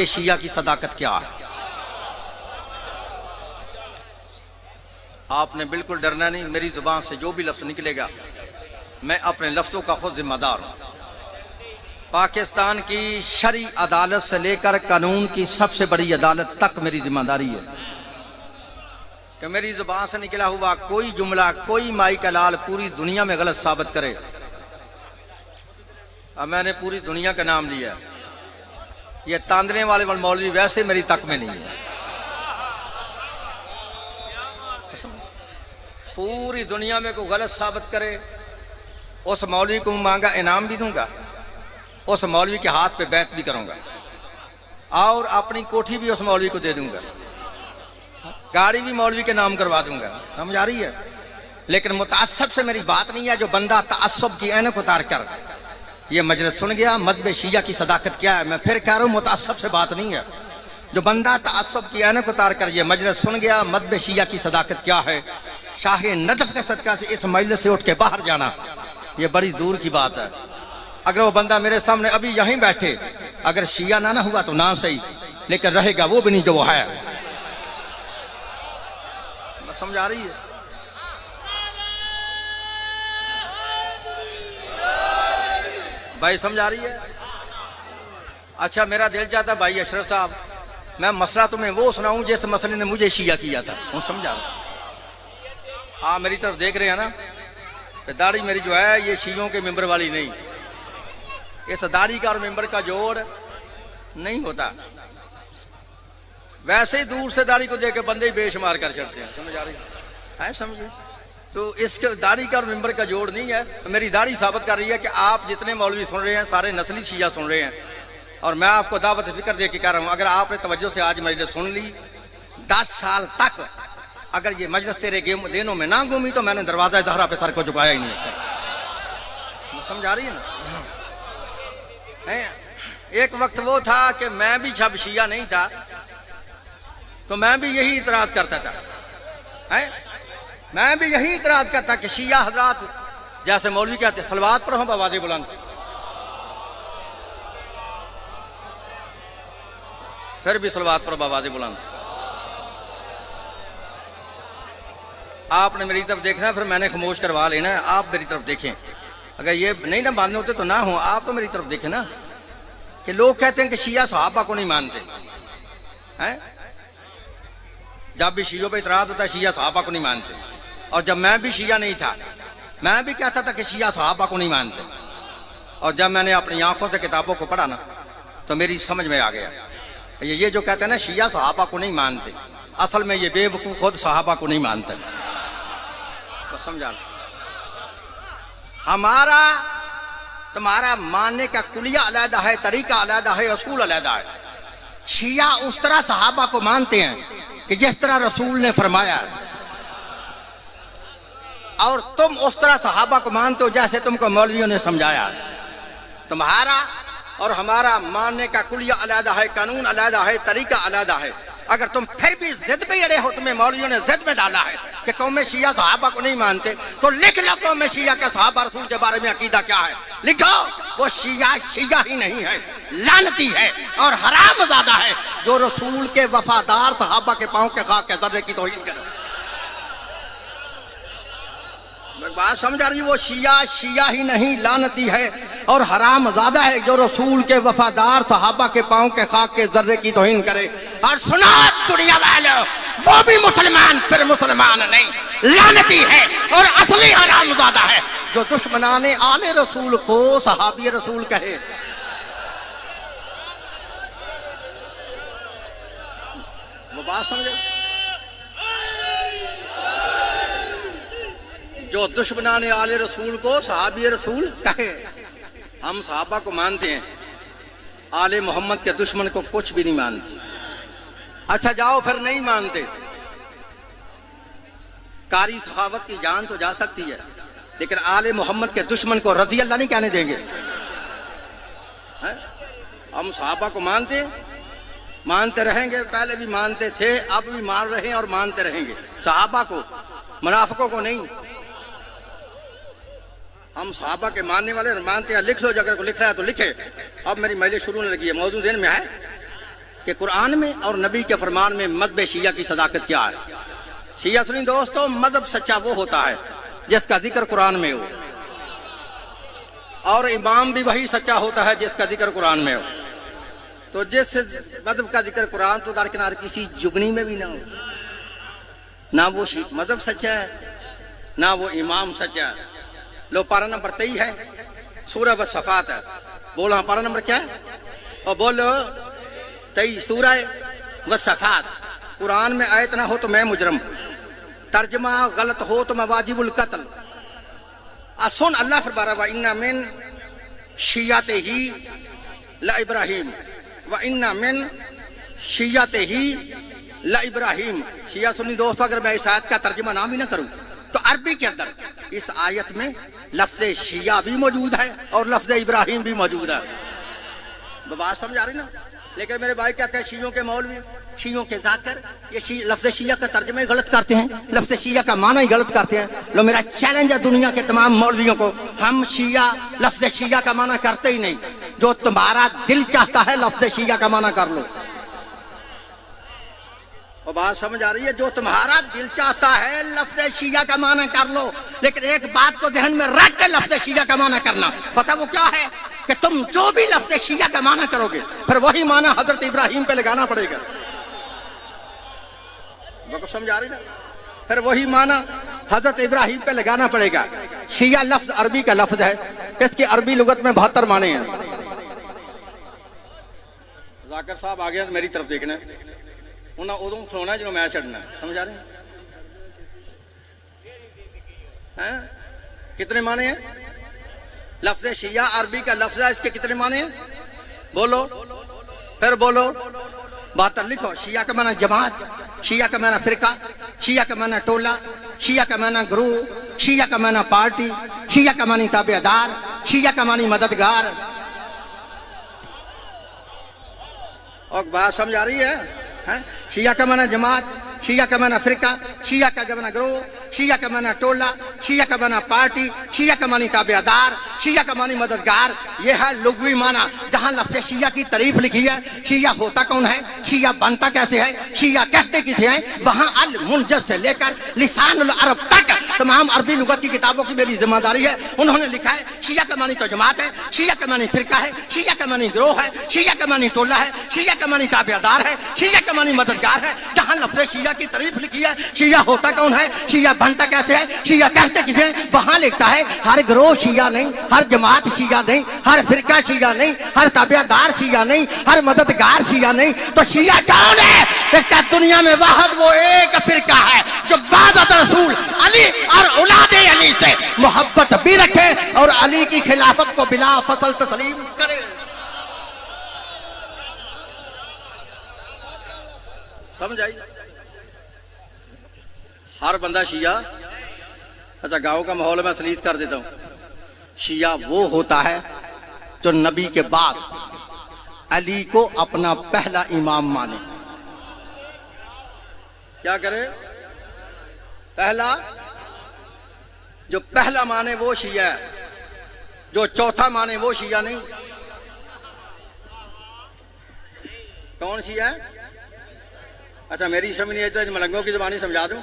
मजहब शिया की सदाकत क्या है। आपने बिल्कुल डरना नहीं, मेरी जुबान से जो भी लफ्ज़ निकलेगा मैं अपने लफ्ज़ों का खुद जिम्मेदार हूँ। पाकिस्तान की शरी अदालत से लेकर कानून की सबसे बड़ी अदालत तक मेरी जिम्मेदारी है कि मेरी जुबान से निकला हुआ कोई जुमला, कोई माई का लाल पूरी दुनिया में गलत साबित करे। अब मैंने पूरी दुनिया का नाम लिया, ये तांदने वाले मौलवी वैसे मेरी तक में नहीं है। पूरी दुनिया में कोई गलत साबित करे, उस मौलवी को मांगा इनाम भी दूंगा, उस मौलवी के हाथ पे बैत भी करूंगा और अपनी कोठी भी उस मौलवी को दे दूंगा, गाड़ी भी मौलवी के नाम करवा दूंगा। समझ आ रही है। लेकिन मुतासब से मेरी बात नहीं है। जो बंदा तअस्सुब की ऐनक उतार कर ये मजलिस सुन गया, मजहब शिया की सदाकत क्या है, मैं फिर कह रहा हूँ मुतासब से बात नहीं है। जो बंदा तअस्सुब की ऐनक उतार कर ये मजलिस सुन गया, मजहब शिया की सदाकत क्या है, शाह नदफ के सदका से इस मजलिस से उठ के बाहर जाना ये बड़ी दूर की बात है। अगर वो बंदा मेरे सामने अभी यहीं बैठे, अगर शिया ना हुआ तो ना सही, लेकिन रहेगा वो भी नहीं जो वो है। समझ आ रही है। भाई समझ आ रही है। अच्छा, मेरा दिल चाहता भाई अशरफ साहब मैं मसला तुम्हें वो सुनाऊं जिस मसले ने मुझे शिया किया था। वो समझा हाँ, मेरी तरफ देख रहे हैं ना। दाढ़ी मेरी जो है ये शियों के मेंबर वाली नहीं, इस दाढ़ी का और मेंबर का जोड़ नहीं होता। वैसे ही दूर से दाढ़ी को देख के बंदे ही बेशुमार कर चढ़ते हैं। समझ आ रही है। समझे तो इसके दाढ़ी का और मेंबर का जोड़ नहीं है। तो मेरी दाढ़ी साबित कर रही है कि आप जितने मौलवी सुन रहे हैं सारे नस्ली शिया सुन रहे हैं। और मैं आपको दावत फिक्र दे के कह रहा हूँ, अगर आपने तवज्जो से आज मजलिस सुन ली, 10 साल तक अगर ये मजलिस तेरे दिनों में ना घूमी तो मैंने दरवाजा ज़हरा पे सर को झुकाया ही नहीं। समझ आ रही है ना। एक वक्त वो था कि मैं भी जब शिया नहीं था तो मैं भी यही इतराज करता था। मैं भी यही इतराज करता कि शिया हजरात जैसे मौलवी कहते सलवात पर हम आवाज़ें बुलंद, फिर भी सलवात पर आवाज़ें बुलंद। आपने मेरी तरफ देखना है, फिर मैंने खामोश करवा लेना है। आप मेरी तरफ देखें, अगर ये नहीं ना मानने होते तो ना हो। आप तो मेरी तरफ देखें ना कि लोग कहते हैं कि शिया सहाबा को नहीं मानते हैं। जब भी शियों पे इतराज होता है शिया सहाबा को नहीं मानते, और जब मैं भी शिया नहीं था मैं भी कहता था कि शिया सहाबा को नहीं मानते। और जब मैंने अपनी आंखों से किताबों को पढ़ा ना तो मेरी समझ में आ गया ये जो कहते हैं ना शिया सहाबा को नहीं मानते, असल में ये बेवकूफ़ खुद सहाबा को नहीं मानते। तो समझा, हमारा तुम्हारा मानने का कुलिया अलहदा है, तरीका अलहदा है, उसूल अलहदा है। शिया उस तरह सहाबा को मानते हैं कि जिस तरह रसूल ने फरमाया, और तुम उस तरह सहाबा को मानते हो जैसे तुमको मौलवियों ने समझाया। तुम्हारा और हमारा मानने का कुलिया अलहदा है, कानून अलहदा है, तरीका अलहदा है। अगर तुम फिर भी जिद पे अड़े हो, तुम्हें मौलवियों ने जिद में डाला है कि कौम शिया सहाबा को नहीं मानते, तो लिख लो कौम शिया के सहाबा रसूल के बारे में अकीदा क्या है। लिखो, वो शिया शिया ही नहीं है, लानती है और हरामज़ादा है जो रसूल के वफादार सहाबा के पांव के खाक के जर्रे की तौहीन करे। बात समझ आ रही है। वो शिया शिया ही नहीं, लानती है और हरामज़ादा है जो रसूल के वफादार सहाबा के पांव के खाक के जर्रे की तौहीन करे। और सुनो दुनिया वालों, वो भी मुसलमान फिर मुसलमान नहीं, लानती है और असली हरामज़ादा है जो दुश्मनाने आले रसूल को सहाबी रसूल कहे। वो बात समझे। जो दुश्मनाने आले रसूल को सहाबी रसूल कहे। हम सहाबा को मानते हैं, आले मोहम्मद के दुश्मन को कुछ भी नहीं मानते। अच्छा जाओ, फिर नहीं मानते, कारी सहावत की जान तो जा सकती है, लेकिन आले मोहम्मद के दुश्मन को रज़ी अल्लाह नहीं कहने देंगे। हम सहाबा को मानते रहेंगे, पहले भी मानते थे, अब भी मान रहे हैं और मानते रहेंगे। सहाबा को, मुनाफिकों को नहीं। हम सहाबा के मानने वाले मानते हैं। लिख लो, अगर को लिख रहा है तो लिखे। अब मेरी महिला शुरू होने लगी है, मौजूद ज़हन में है। कि कुरान में और नबी के फरमान में मज़हब शिया की सदाकत क्या है। शिया सुनी दोस्तों, मज़हब सच्चा वो होता है जिसका जिक्र कुरान में हो, और इमाम भी वही सच्चा होता है जिसका जिक्र कुरान में हो। तो जिस मज़हब का जिक्र कुरान तो दरकिनार किसी जुगनी में भी ना हो, ना वो मज़हब सच्चा है ना वो इमाम सच्चा है। लो पारा नंबर 23 है, सूरह व सफात है। बोलो हाँ, पारा नंबर क्या है? और बोलो 23 सूरह व सफात। कुरान में आयत ना हो तो मैं मुजरम, तर्जमा गलत हो तो मैं वाजिबुल कत्ल। सुन अल्लाह फरमाया व इन्ना मिन शियाते ही ला इब्राहिम, व इन्ना मिन शियाते ही ला इब्राहिम। शिया सुनी दोस्तों, अगर मैं इस आयत का तर्जमा ना भी ना करूं तो अरबी के अंदर इस आयत में लफ्ज़ शिया भी मौजूद है और लफ्ज़ इब्राहिम भी मौजूद है। बात समझ आ रही ना? लेकिन मेरे भाई कहते हैं शियों के मौलवी, शियों के जाकर ये लफ्ज़ शिया का तर्जमा ही गलत करते हैं, लफ्ज़ शिया का माना ही गलत करते हैं। लो मेरा चैलेंज है दुनिया के तमाम मौलवियों को, हम शिया लफ्ज़ शिया का माना करते ही नहीं। जो तुम्हारा दिल चाहता है लफ्ज़ शिया का माना कर लो। और बात समझ आ रही है? जो तुम्हारा दिल चाहता है लफ्ज़ शिया का माना कर लो, लेकिन एक बात को ध्यान में रख के लफ्ज़ शिया का माना करना। पता वो क्या है कि तुम जो भी लफ्ज़ शिया का माना करोगे फिर वही माना हजरत इब्राहिम पे लगाना पड़ेगा। वो समझ आ रही ना? फिर वही माना हजरत इब्राहिम पे लगाना पड़ेगा। शिया लफ्ज़ अरबी का लफ्ज़ है, इसकी अरबी लुगत में 72 माने हैं। जाकिर साहब आ गए मेरी तरफ देखना, उन्हें उदों खलोना जो मैं छड़ना। समझ आ रहे हैं? कितने माने हैं? लफ्ज़ शिया अरबी का लफ्ज़ है, इसके कितने माने हैं? बोलो, फिर बोलो। 72 लिखो। शिया का माना जमात, शिया का माना फिरका, शिया का माना टोला, शिया का माना ग्रुप, शिया का माना पार्टी, शिया का मानी ताबेदार, शिया का मानी मददगार। और बात समझ आ रही है? शिया का माना जमात, शिया का माना फिरका, शिया का माना ग्रोह, शिया का माना टोला, शिया का माना पार्टी, शिया का मानी ताबेदार, शिया का मानी मददगार। यह है लुग़वी माना। जहां लफ्ज़ शिया की तारीफ लिखी है, शिया होता कौन है, शिया बनता कैसे है, शिया कहते किसे हैं, वहां अल मुनजस से लेकर लिसानुल अरब तक तमाम अरबी लुगत की किताबों की मेरी जिम्मेदारी है। उन्होंने लिखा है शिया का मानी तो जमात है, शिया का मानी फिरका है, शिया का मानी ग्रोह है, शिया का मानी टोला है, शिया का मानी ताबेदार है, शिया का मानी मददगार है। जहां लफ्ज़ शिया की तारीफ लिखी है, शिया होता कौन है, शिया बनता कैसे है, शिया कहते किसे हैं, वहां लिखता है हर ग्रोह शिया नहीं, हर जमात शिया नहीं, हर फिरका शिया नहीं, हर ताबेदार शिया नहीं, हर मददगार शिया नहीं। तो शिया कौन है? इसका दुनिया में वाहिद वो एक फिरका है जो बादत रसूल अली और औलादे अली से मोहब्बत भी रखे और अली की खिलाफत को बिला फसल तस्लीम करे। समझ आई? हर बंदा शिया। अच्छा, गांव का माहौल मैं सलीस कर देता हूं। शिया वो होता है जो नबी के बाद अली को अपना पहला इमाम माने। क्या करे? पहला, जो पहला माने वो शिया है, जो चौथा माने वो शिया नहीं। कौन शिया है? अच्छा, मेरी समझ नहीं आई तो मलंगों की ज़बानी समझा दूं।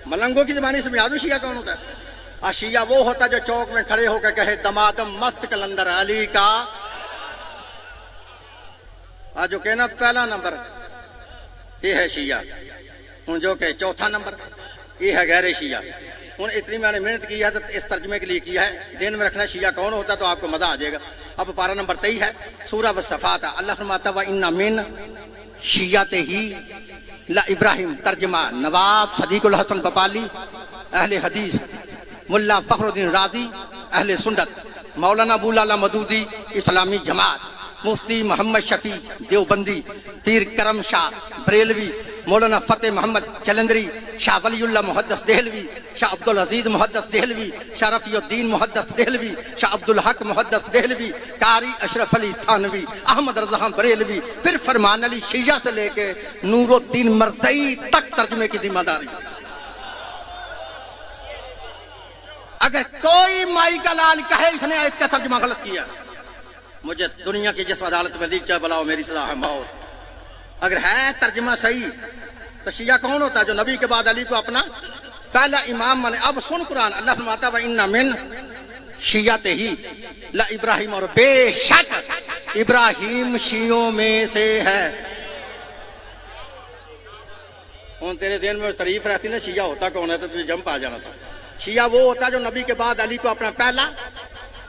मलंगों की ज़बानी समझा दूं शिया कौन होता है? शिया वो होता है जो चौक में खड़े होकर कहे दमादम मस्त कलंदर अली का। आज जो कहना पहला नंबर ये है शिया, हूँ जो कहे चौथा नंबर ये है गैर शिया। हूँ इतनी मैंने मेहनत की है तो इस तर्जमे के लिए किया है, दिन में रखना शिया कौन होता तो आपको मजा आ जाएगा। अब पारा नंबर 23 है, सूरह व सफात। अल्लाह फरमाता व इन्ना मिन शियाते ही ला इब्राहिम। तर्जमा नवाब सदीकुल हसन बपाली, अहले हदीस, मुल्ला फखरुद्दीन राजी, अहले सुन्नत, मौलाना अबू लाला मदूदी इस्लामी जमात, मुफ्ती मोहम्मद शफी देवबंदी, पीर करम शाह बरेलवी, मौलाना फतेह मोहम्मद चलंदरी, शाह वलीउल्लाह मुहद्दिस देहलवी, शाह अब्दुल अजीज मुहद्दिस देहलवी, शाह रफीउद्दीन मुहद्दिस देहलवी, शाह अब्दुल हक मुहद्दिस देहलवी, कारी अशरफ अली थानवी, अहमद रज़ा बरेलवी, फिर फरमान अली शिया से लेके नूरुद्दीन मरज़ई तक तर्जमे की जिम्मेदारी। अगर कोई माई का लाल कहे इसने इसका तर्जुमा गलत किया, मुझे दुनिया की जिस अदालत में लीक चाहे बुलाओ, मेरी सजा है मौत। अगर है तर्जमा सही तो शिया कौन होता है? जो नबी के बाद अली को अपना पहला इमाम माने। अब सुन कुरान, अल्लाह फरमाता है इन्ना मिन शियते ही ला इब्राहिम, और बेशक इब्राहिम शियों में से है। उन तेरे दिन में तारीफ रहती ना शिया होता कौन है तो तुझे जंप आ जाना था। शिया वो होता जो नबी के बाद अली को अपना पहला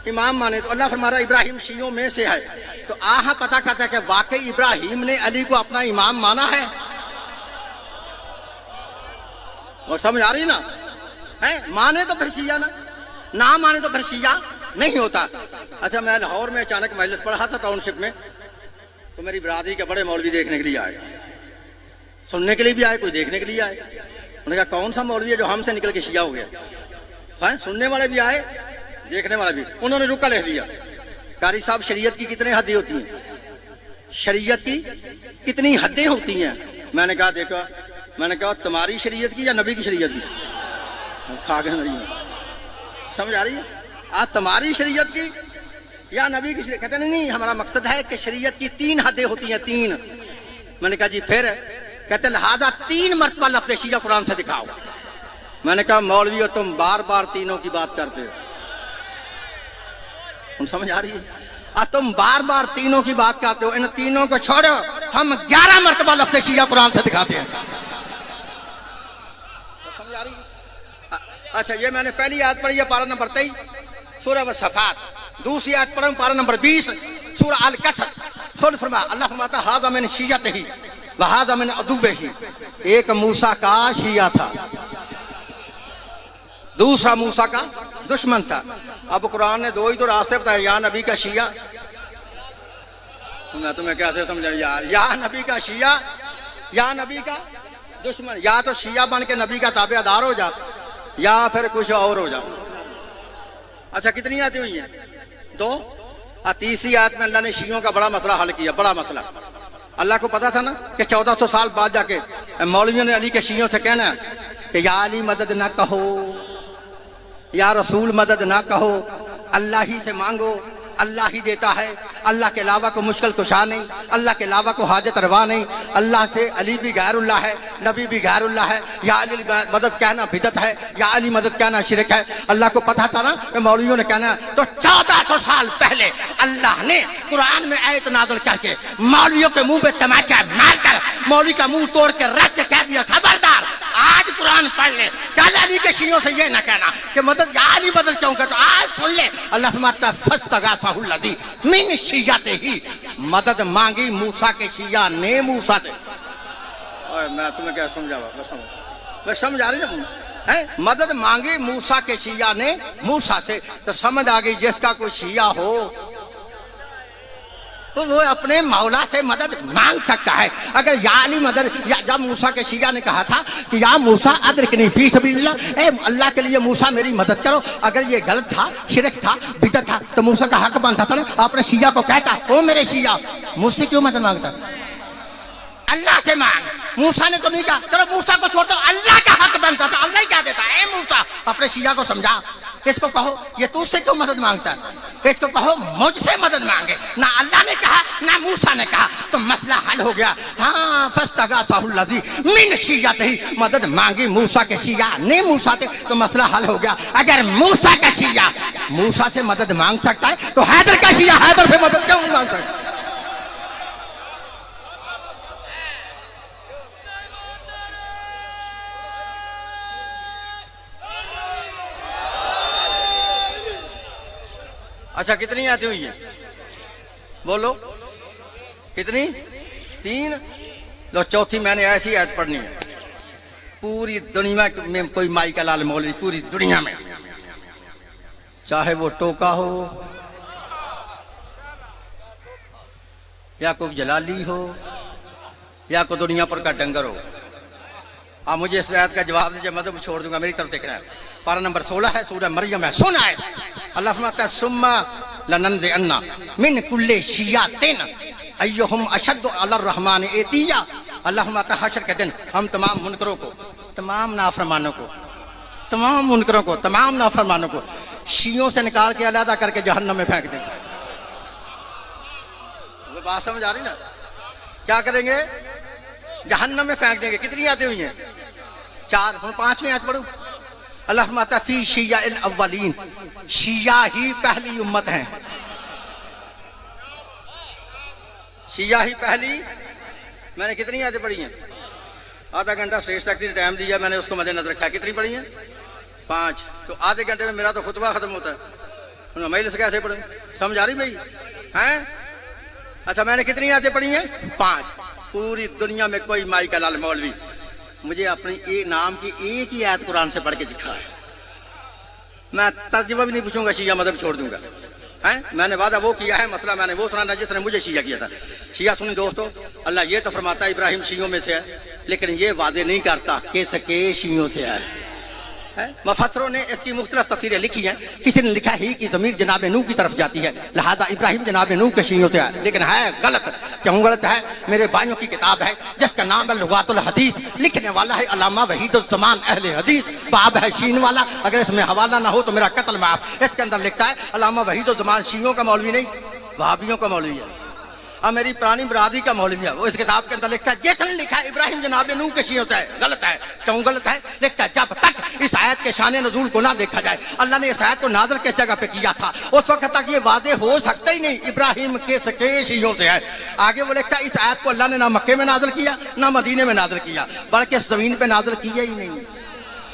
इमाम माने। तो अल्लाह फरमाता इब्राहिम शियों में से है। तो आहा पता करता है कि वाकई इब्राहिम ने अली को अपना इमाम माना है। और समझ आ रही ना है? माने तो फिर शिया ना माने तो फिर शिया नहीं होता। अच्छा, मैं लाहौर में अचानक मजलिस पढ़ा था टाउनशिप में, तो मेरी बरादरी के बड़े मौलवी देखने के लिए आए, सुनने के लिए भी आए, कोई देखने के लिए आए। उन्होंने कहा कौन सा मौलवी है जो हमसे निकल के शिया हो गया है? सुनने वाले भी आए, देखने वाला भी। उन्होंने रुका लिख दिया, कारी साहब शरीयत की कितने हदें होती हैं, शरीयत की कितनी हदें होती हैं। मैंने कहा देखो, मैंने कहा तुम्हारी शरीयत की या नबी की शरीयत की? खा गए नहीं, समझ आ रही है? आज तुम्हारी शरीयत की या नबी की शरीयत? कहते नहीं, हमारा मकसद है कि शरीयत की 3 हदें होती हैं, 3। मैंने कहा जी फिर? कहते लिहाजा 3 मरतबा लफ्ज़ शिया कुरान से दिखाओ। मैंने कहा मौलवी हो तुम, बार बार तीनों की बात करते हो। तुम समझ आ रही है? तुम बार बार तीनों की बात करते हो, इन तीनों को छोड़ो, हम 11 मरतबा लफ्ज़ शिया कुरान से दिखाते हैं। समझ आ रही है? अच्छा, ये मैंने पहली आयत पढ़ी है पारा नंबर 23 सूरह सफात। दूसरी आयत पढ़ा पारा नंबर 20 सूरह अल कसर। सुन फरमा, अल्लाह फरमाता हाज़ा मिन शिय्यतिही व हाज़ा मिन अदुव्विही। एक मूसा का शिया था, दूसरा मूसा का दुश्मन था। अब कुरान ने 2 ही तो रास्ते बताए, या नबी का शिया, मैं तुम्हें कैसे समझाऊं यार, या नबी का शिया या नबी का दुश्मन। या तो शिया बन के नबी का ताबेदार हो जा, या फिर कुछ और हो जाओ। अच्छा, कितनी आयतें हुई हैं? 2। तीसरी आयत में अल्लाह ने शियों का बड़ा मसला हल किया, बड़ा मसला। अल्लाह को पता था ना कि 1400 साल बाद जाके मौलवियों ने अली के शियों से कहना कि या अली मदद ना कहो, या रसूल मदद ना कहो, अल्लाह ही से मांगो, अल्लाह ही देता है, अल्लाह के अलावा को मुश्किल कुशा नहीं, अल्लाह के अलावा को हाजत रवा नहीं, अल्लाह से अली भी गैरुल्लाह है, नबी भी गैरुल्लाह है, या अली मदद कहना बिदत है, या अली मदद कहना शिरक है। अल्लाह को पता था ना कि मौलवियों ने कहना, तो 1400 साल पहले अल्लाह ने कुरान में आयत नाज़िल करके मौलवियों के मुंह पे तमाचा मारकर मौलवी का मुंह तोड़ के रख के कह दिया, खबरदार आज कुरान पढ़ ले, कल अली के शियों से ये ना कहना कि मदद या अली मदद क्यों कहते, आज सुन ले। अल्लाह फरमाता फस्तगासाहुल लज़ी मिन शिय्यतिही, मदद मांगी मूसा के शिया ने मूसा से। और मैं तुम्हें क्या समझाऊंगा, मैं समझ आ रही है? मदद मांगी मूसा के शिया ने मूसा से, तो समझ आ गई जिसका कोई शिया हो तो वो अपने मौला से मदद मांग सकता है। अगर या अली मदद, या जब मूसा के शिया ने कहा था कि या मूसा अदरिकनी फी सबीलिल्लाह, ए अल्लाह के लिए मूसा मेरी मदद करो, अगर ये गलत था, शिरक था, बिदअत था, तो मूसा का हक बनता था ना अपने शिया को कहता, ओ मेरे शिया मुझसे क्यों मदद मांगता, अल्लाह से मांग। मूसा ने तो नहीं कहा, चलो मूसा को छोड़ दो, अल्लाह का हक बनता था, अल्लाह ही क्या देता है, मूसा अपने शिया को समझा, इसको कहो ये तुझसे क्यों मदद मांगता है, इसको कहो मुझसे मदद मांगे। ना अल्लाह ने कहा ना मूसा ने कहा, तो मसला हल हो गया। हाँ, फस्तगासाहुल लज़ी मिन शिय्यतिही, मदद मांगी मूसा के शिया ने मूसा से, तो मसला हल हो गया। अगर मूसा का शिया मूसा से मदद मांग सकता है तो हैदर का शिया हैदर से मदद क्यों नहीं मांग सकता? अच्छा, कितनी आती हुई है बोलो, कितनी? 3। लो चौथी मैंने ऐसी आयत पढ़नी है, पूरी दुनिया में कोई माई का लाल मौलवी, पूरी दुनिया में, चाहे वो टोका हो या कोई जलाली हो या कोई दुनिया पर का डंगर हो, आप मुझे इस आयत का जवाब दीजिए, मैं तो छोड़ दूंगा, मेरी तरफ देखना है। पारा नंबर 16 है, सूरह मरियम है, सुना है। अल्लाह फरमाता है सुम्मा लनंज़िअन्ना मिन कुल्ली शिय्यतिन अय्युहुम अशद्दु अला रहमान एतिया। अल्लाह फरमाता है हशर के दिन हम तमाम मुनकरों को, तमाम नाफरमानों को, तमाम मुनकरों को, तमाम नाफरमानों को शियों से निकाल के अलग करके जहन्नम में फेंक देंगे। बात समझ आ रही ना? क्या करेंगे? जहन्नम में फेंक देंगे। कितनी आयतें हुई हैं? 4। हम 5वीं आयत पढ़ूं। अल्लाह फरमाता है फी शिया अल अव्वलीन, शिया ही पहली उम्मत है। शिया ही पहली। मैंने कितनी आयतें पढ़ी हैं? आधा घंटा स्टेज तक टाइम दिया मैंने, उसको मद्देनजर रखा। कितनी पढ़ी हैं? 5। तो आधे घंटे में मेरा तो खुतबा खत्म होता है, मजलिस कैसे पढ़ूं? समझ आ रही भाई हैं? अच्छा, मैंने कितनी आयतें पढ़ी हैं? 5। पूरी दुनिया में कोई माई का लाल मौलवी मुझे अपनी नाम की एक ही आयत कुरान से पढ़ के दिखा है। मैं तर्जुमा भी नहीं पूछूंगा, शिया मदद छोड़ दूंगा। हैं? मैंने वादा वो किया है, मसला मैंने वो सुना जिसने मुझे शिया किया था। शिया सुन दोस्तों, अल्लाह ये तो फरमाता है इब्राहिम शियों में से है, लेकिन ये वादे नहीं करता कि सके शियों से है। मुफस्सिरों ने इसकी मुख्तलिफ तफसीरें लिखी हैं। किसी ने लिखा ही कि ज़मीर जनाब नूह की तरफ जाती है, लिहाजा इब्राहिम जनाब नूह के शियों से है, लेकिन है गलत। क्यों गलत है? मेरे भाइयों की किताब है जिसका नाम है लुगातुल हदीस, लिखने वाला है अल्लामा वहीदुज़्ज़मान अहले हदीस, बाब है शीन वाला। अगर इसमें हवाला ना हो तो मेरा कत्ल माफ। इसके अंदर लिखता है अल्लामा वहीदुज़्ज़मान शियों का मौलवी नहीं, वहाबियों का मौलवी है। अब मेरी पुरानी बरादरी का मौलवी है, वो इस किताब के अंदर लिखता है जिसने लिखा है इब्राहिम जनाब नूह के शियों से है। गलत है। क्यों गलत है? लिखता है जब तक इस आयत के शान नज़ूल को ना देखा जाए, अल्लाह ने इस आयत को नाज़िल किस जगह पे किया था, उस वक्त तक ये वादे हो सकते ही नहीं इब्राहिम के सके शियों से है। आगे वो लिखता है इस आयत को अल्लाह ने ना मक्के में नाज़िल किया ना मदीने में नाज़िल किया, बल्कि इस ज़मीन पे नाज़िल किया ही नहीं।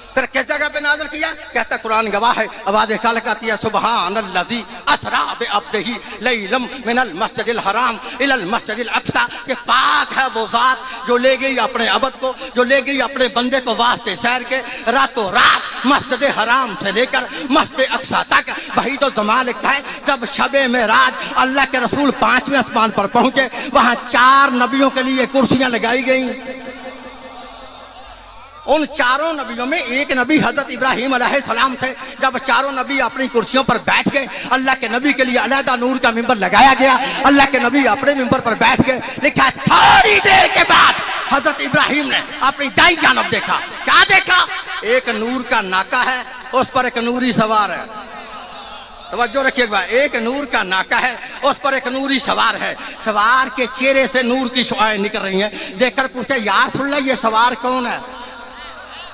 फिर किस जगह पे नाज़िल किया? कहता कुरान गवाह है, आवाज़ खालिक आती है सुब्हानल्लज़ी असरा बिअब्दिही लैलम मिनल मस्जिदिल हराम इलल मस्जिदिल अक़सा, कि पाक है वो ज़ात जो ले गई अपने अबद को, जो ले गई अपने बंदे को वास्ते सैर के, रातों रात मस्जिद हराम से लेकर मस्जिद अक़सा तक। वही तो ज़मान लिखता है जब शबे मेराज अल्लाह के रसूल 5वें आसमान पर पहुंचे, वहां 4 नबियों के लिए कुर्सियां लगाई गई। उन 4 नबियों में एक नबी हजरत इब्राहिम अलैहिस्सलाम थे। जब 4 नबी अपनी कुर्सियों पर बैठ गए, अल्लाह के नबी के लिए अलहदा नूर का मिंबर लगाया गया, अल्लाह के नबी अपने मिंबर पर बैठ गए। लिखा है थोड़ी देर के बाद हजरत इब्राहिम ने अपनी दाई जानब देखा। क्या देखा? एक नूर का नाका है, उस पर एक नूरी सवार है। तवज्जो रखिएगा, एक नूर का नाका है, उस पर एक नूरी सवार है। सवार के चेहरे से नूर की शुआएं निकल रही हैं। देखकर पूछे या रसूल अल्लाह ये सवार कौन है?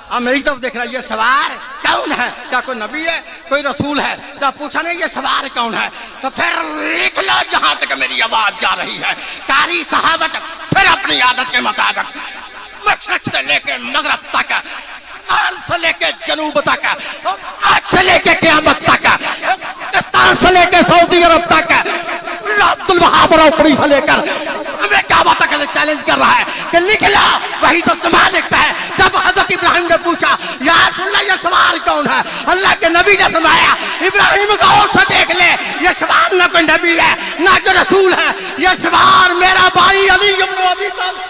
अब मेरी तरफ देख रहा है, ये सवार कौन है? क्या कोई नबी है, कोई रसूल है? तो पूछा नहीं ये सवार कौन है? तो फिर लिख लो जहां तक मेरी आवाज जा रही है। कारी सहाबत फिर अपनी आदत के मुताबिक मशरक से लेके मगरब तक, आल से लेके जनूब तक, आज से लेके क़यामत तक, पाकिस्तान से लेके सऊदी अरब तक, अब्दुल वहाब रौपड़ी से लेकर काबा तक चैलेंज कर रहा है कि लिख ला। वही तो सवाल लिखता है। जब हजरत इब्राहिम ने पूछा या रसूल अल्लाह ये सवार कौन है, अल्लाह के नबी ने फरमाया इब्राहिम गौर से देख ले, ये सवार ना कोई नबी है ना कोई रसूल है, ये सवार मेरा भाई अली इब्न अबी तालिब।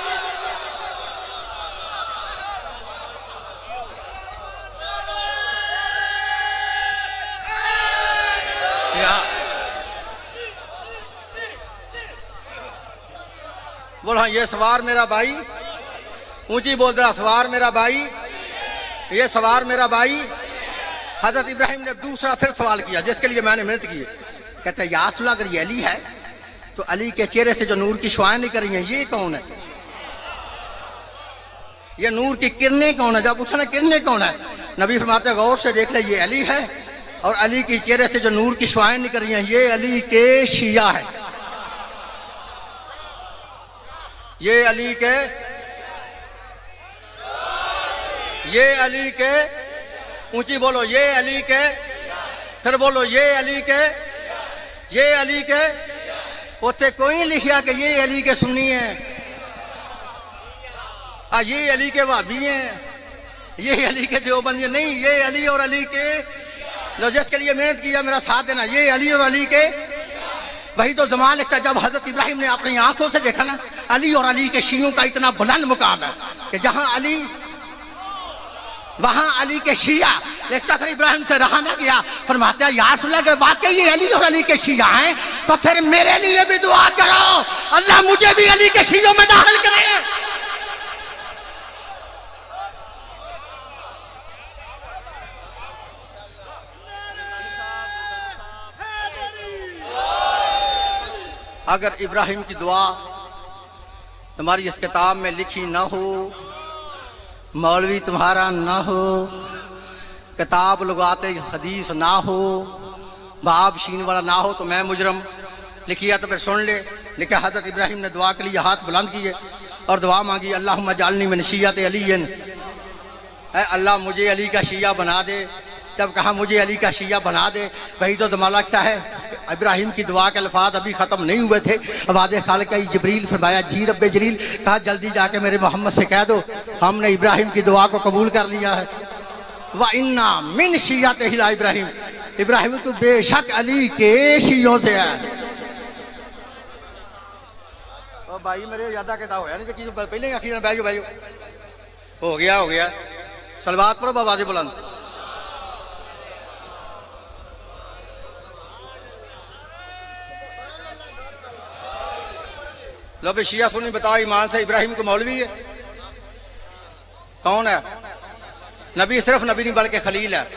बोल हाँ, ये सवार मेरा भाई, ऊंची बोल रहा सवार मेरा भाई, ये सवार मेरा भाई। हजरत इब्राहिम ने दूसरा फिर सवाल किया जिसके लिए मैंने मेहनत की। कहते हैं या रसूल अगर ये अली है तो अली के चेहरे से जो नूर की शुआएं निकल रही हैं ये कौन है? ये नूर की किरणें कौन है? जब पूछा ना किरणें कौन है, नबी फरमाते गौर से देख ले ये अली है, और अली के चेहरे से जो नूर की शुआएं निकल रही हैं ये अली के शिया है। ये अली के, ये अली के, ऊंची बोलो ये अली के, फिर बोलो ये अली के, ये अली के। उसे कोई लिखिया कि ये अली के सुन्नी है, ये अली के वाबी हैं, ये अली के देवबंदी नहीं, ये अली और अली के। लो जिसके लिए मेहनत किया मेरा साथ देना, ये अली और अली के। वही तो ज़मान लिखता है जब हजरत इब्राहिम ने अपनी आंखों से देखा ना, अली और अली के शियों का इतना बुलंद मुकाम है कि जहां अली वहां अली के शिया। लिखता फिर इब्राहिम से रहा ना गया, फरमाता है या रसूल अल्लाह अगर वाकई ये अली और अली के शिया हैं तो फिर मेरे लिए भी दुआ करो, अल्लाह मुझे भी अली के शियों में दाखिल करे। अगर इब्राहिम की दुआ तुम्हारी इस किताब में लिखी ना हो, मौलवी तुम्हारा ना हो, किताब लगाते हदीस ना हो, बाब शीन वाला ना हो, तो मैं मुजरम। लिखिए तो फिर सुन ले। लिखा हज़रत इब्राहिम ने दुआ के लिए हाथ बुलंद किए और दुआ मांगी, अल्लाहुम्मा जालनी मिन शिय्यत अलीयन, अल्लाह मुझे अली का शिया बना दे। जब कहा मुझे अली का शिया बना दे, वही तो दमा लगता है इब्राहिम की दुआ के अल्फाज अभी ख़त्म नहीं हुए थे। वादे खालिक का जिब्रील फरमाया, जी रब्बे जलील, कहा जल्दी जाके मेरे मोहम्मद से कह दो हमने इब्राहिम की दुआ को कबूल कर लिया है। व इन्ना मिन शिय्यतिही इब्राहिम, इब्राहिम तो बेशक अली के शियों से है। और भाई मेरे ज्यादा कहता होया नहीं कि पहले आखिर बैठो भाई, हो गया सलवात पढ़ो बाबा बुलंद। लो भाई शिया सुनी, बताओ ईमान से इब्राहिम को मौलवी है? कौन है? नबी, सिर्फ नबी नहीं बल्कि खलील है।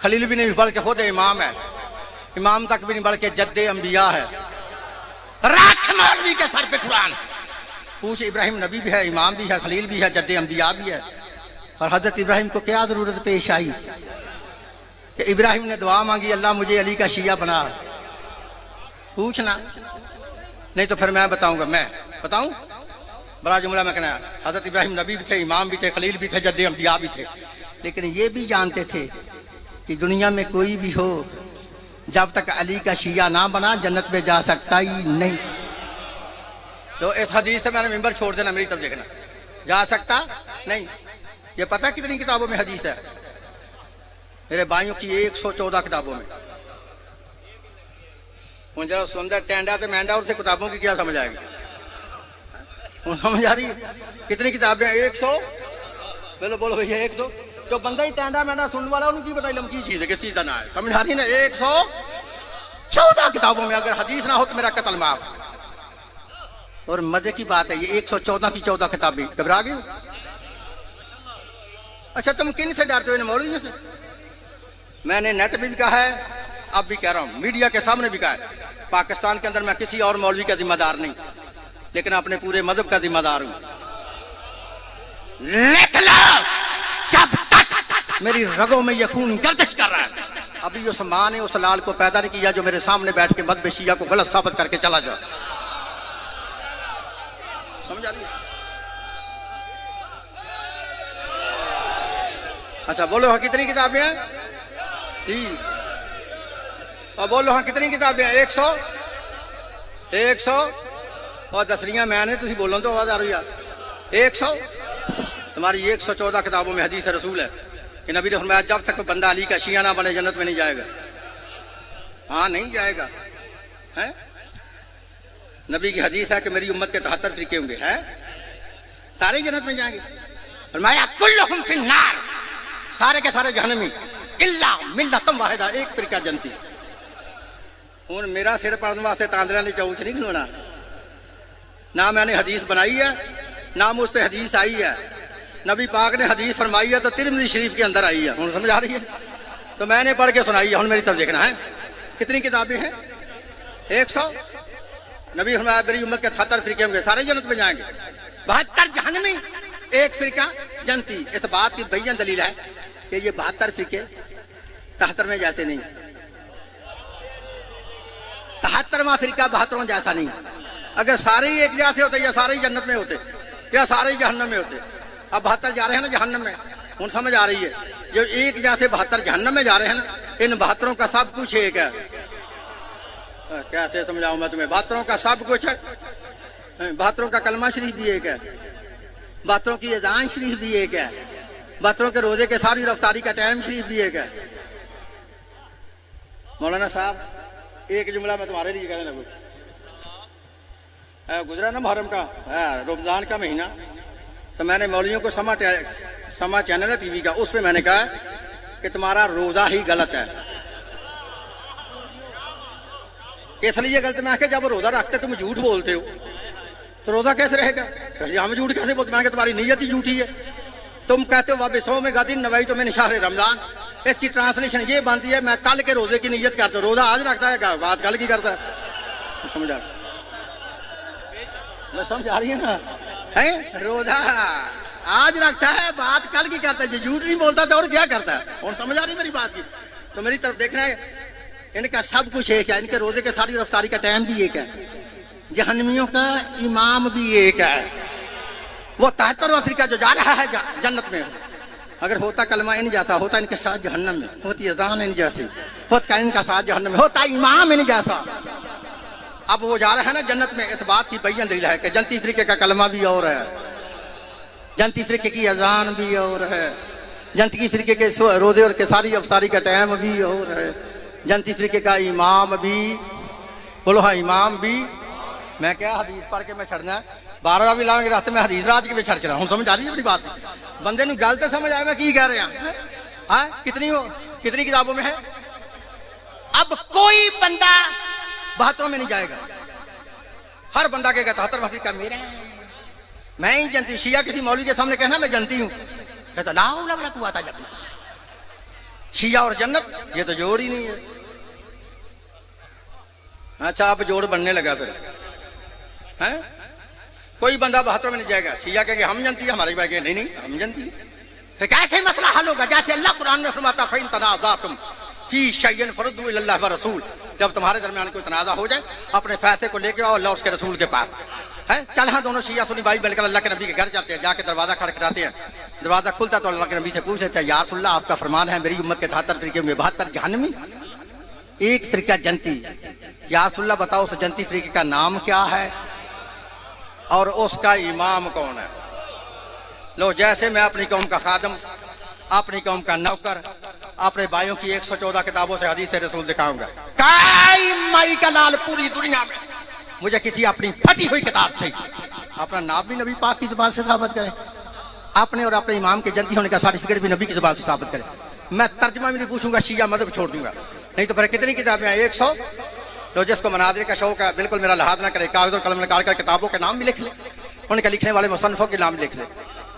खलील भी नहीं बल्कि खुद इमाम है। इमाम तक भी नहीं बल्कि जद्दे अंबिया है। रख मौलवी के सर पे कुरान। पूछ, इब्राहिम नबी भी है, इमाम भी है, खलील भी है, जद्दे अंबिया भी है। और हजरत इब्राहिम को क्या जरूरत पेश आई कि इब्राहिम ने दुआ मांगी, अल्लाह मुझे अली का शिया बना? पूछना नहीं तो फिर मैं बताऊंगा। मैं बताऊं? बड़ा जुमला मैं कहना। हजरत इब्राहिम नबी भी थे, इमाम भी थे, खलील भी थे, जद्दे अंबिया भी थे, लेकिन ये भी जानते थे कि दुनिया में कोई भी हो, जब तक अली का शिया ना बना जन्नत में जा सकता ही नहीं। तो इस हदीस से मैंने मिंबर छोड़ देना, मेरी तरफ देखना। जा सकता नहीं। ये पता कितनी किताबों में हदीस है मेरे भाइयों की? 114 किताबों में। जरा सुंदर टेंडा तो मैंडा, और से किताबों की क्या समझ आएगी? समझ आ रही है? कितनी किताबें? 100। बोलो बोलो भैया 100। जो बंदा ही टेंडा मैंडा सुनने वाला उनकी बताई लमकी चीज है, किस चीज का ना है? समझ आ रही ना? 114 किताबों में अगर हदीस ना हो तो मेरा कत्ल माफ। और मजे की बात है, ये 114 की 14 किताबें। घबरा गई? अच्छा, तुम किन से डरते हो? इन मौलवियों से। मैंने नेट भी कहा है, अब भी कह रहा हूं, मीडिया के सामने भी कहा है, पाकिस्तान के अंदर मैं किसी और मौलवी का जिम्मेदार नहीं, लेकिन अपने पूरे मजहब का जिम्मेदार हूं। लिख लो, जब तक मेरी रगों में यह खून गर्दिश कर रहा है, अभी उस मां ने उस लाल को पैदा नहीं किया जो मेरे सामने बैठ के मजहब शिया को गलत साबित करके चला जाए। समझ आ रही है? अच्छा बोलो हाँ, कितनी किताबें हैं? 3। और बोलो हाँ, कितनी किताबें हैं? 100 और दसरियां मैंने, तुम बोलो तो आवाज आ रही है। 100 तुम्हारी 114 किताबों में हदीस रसूल है कि नबी ने फरमाया, जब तक बंदा अली का शिया ना बने जन्नत में नहीं जाएगा। हाँ, नहीं जाएगा है? नबी की हदीस है कि मेरी उम्मत के 73 फिरके होंगे, है सारे जन्नत में जाएंगे। फरमाया कुल्लुहुम फिन्नार, सारे के सारे जहन्नमी इल्ला मिल्लतम वाहिदा, एक फिरका जन्नती। हुन मेरा सिर पड़ने वास्ते तांदरा ने चौच नहीं खिलौना ना, मैंने हदीस बनाई है ना मुझ पे हदीस आई है। नबी पाक ने हदीस फरमाई है तो तिरमिज़ी शरीफ के अंदर आई है। हुन समझ आ रही है? तो मैंने पढ़ के सुनाई है। हुन मेरी तरफ देखना है। कितनी किताबें हैं? 100। नबी फरमाया मेरी उम्मत के 73 फिरके होंगे, सारे जन्नत में जाएंगे, 72 जहन्नमी, एक फिरका जन्नती। इस बात की बैयन दलील है कि ये 72 फिरके 73 में जैसे नहीं, 73वां फिरका 72 जैसा नहीं। अगर सारे ही एक जैसे होते या सारे ही जन्नत में होते या सारे ही जहन्नम में होते। अब 72 जा रहे हैं ना जहन्नम में, उन समझ आ रही है? जो एक जैसे 72 जहन्नम में जा रहे हैं ना, इन 72 का सब कुछ एक है। कैसे समझाऊं मैं तुम्हें? 72 का सब कुछ है। 72 का कलमा शरीफ भी एक है, 72 की अज़ान शरीफ भी एक है, 72 के रोजे के सारी रफ्तारी का टाइम शरीफ भी एक है। मौलाना साहब, एक जुमला मैं तुम्हारे लिए कहने लगूं। गुजरा ना मुहर्रम का, रमजान का महीना, तो मैंने मौलवियों को समा चैनल है टीवी का, उस पर मैंने कहा कि तुम्हारा रोजा ही गलत है। इसलिए गलत मैं आके जब रोजा रखते तुम झूठ बोलते हो तो रोजा कैसे रहेगा? हम झूठ कैसे बोलते? मैंने कहा तुम्हारी नीयत ही झूठी है। तुम कहते हो वाबिसों में गादिन नवाई तो मैंने शाहर रमजान, इसकी ट्रांसलेशन ये बनती है मैं कल के रोजे की नीयत करता हूँ। रोजा आज रखता है क्या? बात कल की करता है। समझा? मैं समझ आ रही है ना? है रोजा आज रखता है, बात कल की करता है, झूठ नहीं बोलता था और क्या करता है। और समझ आ रही मेरी बात की? तो मेरी तरफ देखना है, इनका सब कुछ एक है, इनके रोजे के सारी रफ्तारी का टाइम भी एक है, जहन्नमियों का इमाम भी एक है। वो 73वां फिरका जो जा रहा है जन्नत में, अगर होता कलमा इन जैसा, होता इनके साथ जहन्नम में, होती अज़ान इन जैसी, होता इनका साथ जहन्नम में, होता इमाम इन जैसा। अब वो जा रहा है ना जन्नत में, इस बात की बयान दलील है कि जनती फिरके का कलमा भी और है, जनती फिरके की अजान भी और है, जनती फिरके के रोजे और के सारी अफ्तारी का टाइम भी और है, जनती फिरके का इमाम भी, बोलो हाँ इमाम भी। मैं क्या हदीस पढ़ के मैं छड़ना है, 12वां भी लाएंगे रास्ते में हदीस राज के भी छड़ चला हूँ। समझ आ रही है बड़ी बात? बंदे ने गलत समझ आया मैं की कह रहे हैं। हाँ कितनी किताबों में है? अब कोई बंदा 72 में नहीं जाएगा, हर बंदा कहेगा 73वां फिरका मेरा है, मैं ही जनती। शिया किसी मौलवी के सामने कहना मैं जनती हूँ, कहता लाओ लवला कुआ था जब। शिया और जन्नत ये तो जोड़ ही नहीं है। अच्छा अब जोड़ बनने लगा फिर है? कोई बंदा 72 में नहीं जाएगा, शिया कहेगा हम जनती है, हमारे भाई कहेंगे नहीं हम जनती है। फिर कैसे मसला हल होगा? जैसे अल्लाह कुरान में फरमाता फ़इन तनाज़अतुम फी शैइन फरुद्दू इलल्लाह व रसूल, जब तुम्हारे दरमियान कोई तनाज़ा हो जाए अपने फैसले को लेके आओ अल्लाह उसके रसूल के पास। है चल हाँ दोनों शिया सुन्नी भाई मिलकर अल्लाह के नबी के घर जाते हैं, जाके दरवाजा खड़खड़ाते हैं, दरवाजा खुलता तो अल्लाह के नबी से पूछ लेते हैं या रसूलल्लाह आपका फरमान है मेरी उम्मत के 73 फिरके में 72 जहन्नमी, एक फिरका जनती। या रसूलल्लाह बताओ उस जनती फिरके का नाम क्या है और उसका इमाम कौन है? लो जैसे मैं अपनी कौम का खादम, अपनी कौम का नौकर, अपने भाइयों की 114 किताबों से हदीस रसूल दिखाऊंगा। काई माई का लाल पूरी दुनिया में मुझे किसी अपनी फटी हुई किताब से अपना नाम भी नबी पाक की जुबान से साबित करे, अपने और अपने इमाम के जनती होने का सर्टिफिकेट भी नबी की जुबान से साबित करे। मैं तर्जमा भी नहीं पूछूंगा, शिया मदद छोड़ दूंगा। नहीं तो फिर कितनी किताबें हैं? 100। लो जिसको मनादिर का शौक है बिल्कुल मेरा लिहाज ना करे, कागज और कलम निकाल कर किताबों के नाम भी लिख ले, उनके लिखने वाले मुसन्निफों के नाम लिख ले,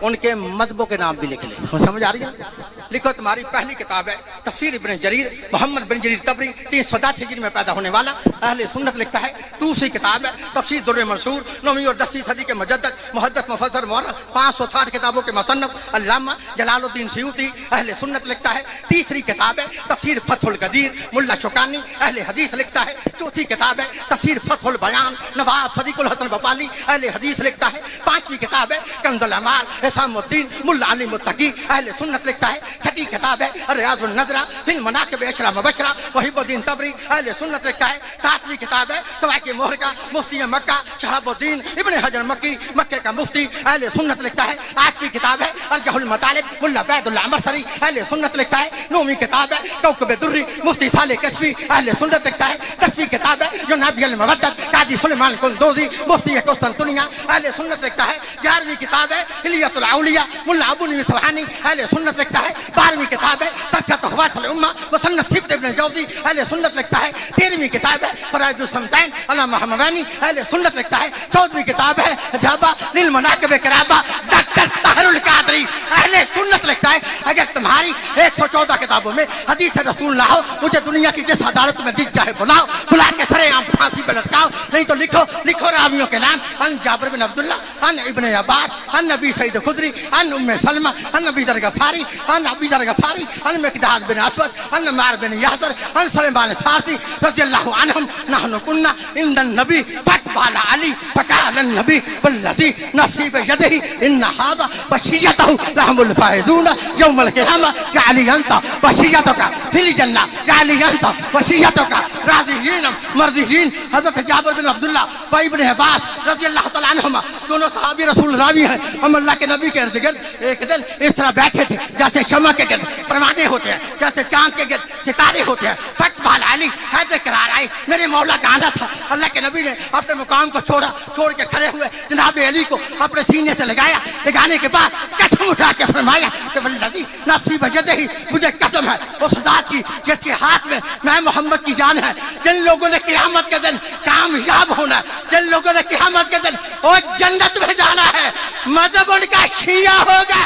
उनके मदबों के नाम भी लिख ले। समझ आ रही है? लिखो तुम्हारी पहली किताब है तफसीर इब्न जरीर, मोहम्मद बिन जरीर तबरी 310 हिजरी में पैदा होने वाला अहले सुन्नत लिखता है। दूसरी किताब है तफसीर दुर्र मंसूर, 9वीं और 10वीं सदी के मुजद्दिद मुहद्दिस मुफस्सिर मुअर्रिख 560 किताबों के मुसन्निफ अल्लामा जलालुद्दीन सयूती अहले सुन्नत लिखता है। तीसरी किताब है तफसीर फतहुल कदीर, मुल्ला शौकानी अहले हदीस लिखता है। चौथी किताब है तफसीर फतहुल बयान, नवाब सदीकुल हसन बपाली अहले हदीस लिखता है। पांचवी किताब है कंजुल अमाल, हिसामुद्दीन मुल्ला अली मुत्तकी अहले सुन्नत लिखता है। छठी किताब है रियाजुन नज़रा फिल मनाकिब अशरा मुबशरा वहीबुद्दीन तबरी अहले सुन्नत लिखता है। सातवीं किताब है सवाइक मुहरिका मुफ्ती मक्का शहाबुद्दीन इब्न हजर मक्की, मक्के का मुफ्ती अहले सुन्नत लिखता है। आठवीं किताब है अर्जहुल मतालिब मुल्ला बैदुल्ला अमरसरी अहले सुन्नत लिखता है। नौवीं किताब है कौकब दुर्री मुफ्ती साले कश्फी अहले सुन्नत लिखता है। 10वीं किताब है जुनाबियल मवद्दत काजी सुलेमान कुंदोजी मुफ्ती कुस्तुनतुनिया अहले सुन्नत लिखता है। 11वीं किताब है हिलियतुल औलिया मुल्ला अबू नईम सुहानी अहले सुन्नत लिखता है। 12वीं किताब है तरकत हुवातुल उम्मा मुसन्नफ सिब्त इब्न जौजी अहले सुन्नत लिखता है। 13वीं किताब है फराइजुस समदैन अला महमवानी अहले सुन्नत लिखता है। 14वीं किताब है जाबा लिल मनाकिब किराबा डॉक्टर ताहिरुल कादरी अहले सुन्नत लिखता है। अगर तुम्हारी 114 किताबों में हदीस रसूल ना हो, मुझे दुनिया की जिस अदालत में दिख जाए बुलाओ, बुला के सरेआम फांसी पे लटकाओ, नहीं तो लिखो रावियों के नाम अन जाबिर बिन अब्दुल्ला अन इब्न अब्बास अन नबी सईद खुदरी अन उम्मे सलमा अन नबी दर गफारी अन अबी दर गफारी अन मिकदाद बिन असवद अन मार बिन यासर अन सलेमान फारसी रज़ियल्लाहु अन्हुम नहनु कुन्ना इंदन नबी फकबाला अली फकाल नबी वल्लज़ी नफ्सी बियदिही इन हाज़ा वशियतहु लहुमुल फाइज़ून यौमल क़ियामा या अली अंता वशियतुका फिल जन्नह या अली अंता वशियतुका राज़ियीन मर्ज़ियीन। हज़रत जाबिर बिन अब्दुल्ला व इब्न अब्बास रज़ियल्लाहु तआला अन्हुमा दोनों सहाबी रसूल रावी हैं। हम अल्लाह के नबी के इर्द गिर्द एक दिन इस तरह बैठे थे जैसे शमा के गिर्द परवाने होते हैं, जैसे चांद के गिर्द सितारे होते हैं। फकबाल अली हैदर करार आई, मेरे मौला का आना था। अल्लाह के नबी ने अपने मुकाम को छोड़ के खड़े हुए जनाब अली को अपने सीने से लगाया। लगाने के बाद कसम उठा के फरमाया कि वल्लज़ी नफ्सी बियदिही, मुझे कसम है उस ज़ात की जिसके हाथ में मैं मोहम्मद की जान है। जिन लोगों ने क़यामत के दिन कामयाब होना है, जिन लोगों ने क़यामत के दिन और जन्नत में जाना है, मज़हब उनका शिया होगा,